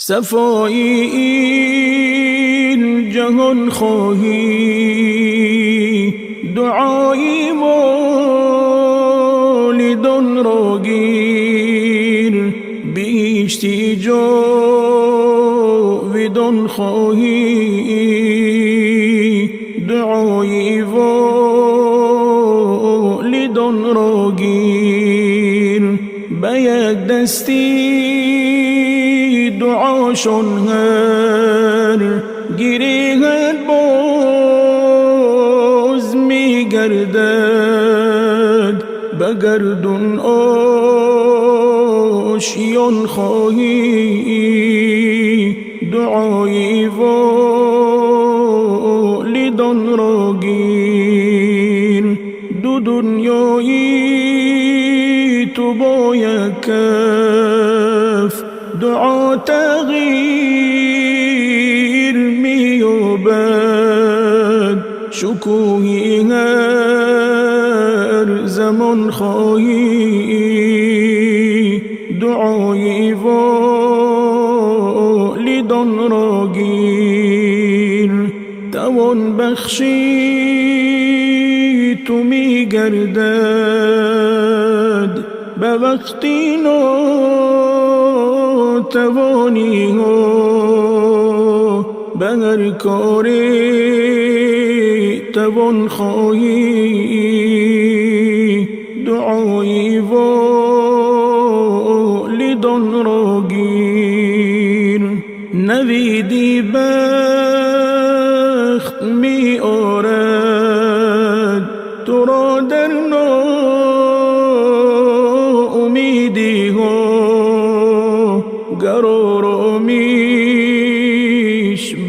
صفایی این جهان خواهی، دعایی والدان را گیر. بیشتی جاودان خواهی، دعایی والدان را گیر. به یک دستی دعاشون هر گیرد باز می گردد. به گردون آشیان خواهی، دعای والدان را گیر. دو دنیایی تو با یک کف دعا تغییر می‌یابد. شکوهی هر زمان خواهی، دعای والدان را گیر. توان بخشی تو می‌گردد به وقتی ناتوانی ها. به هر کاری توان خواهی، دعای والدان را گیر. نویدی بخت می آرد تو را در ناامیدی ها. قرار آمیش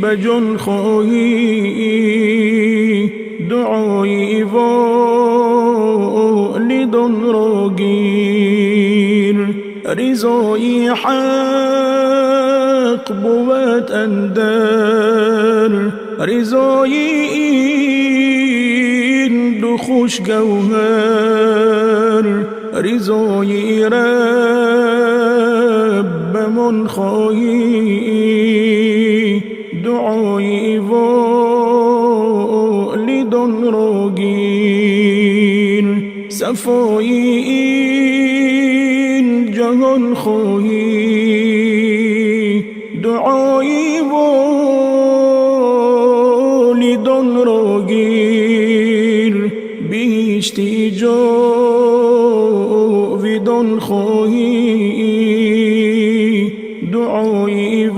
به جان خواهی، دعای والدان را گیر. رضای حق بود اندر رضای این دو خوش گوهر. رضای رب من خواهی، دعای والدان را گیر. صفایی این جهان خواهی، دعای والدان را گیر. بیشتی جاودان خواهی، دعای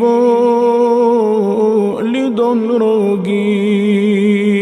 والدان را گیر.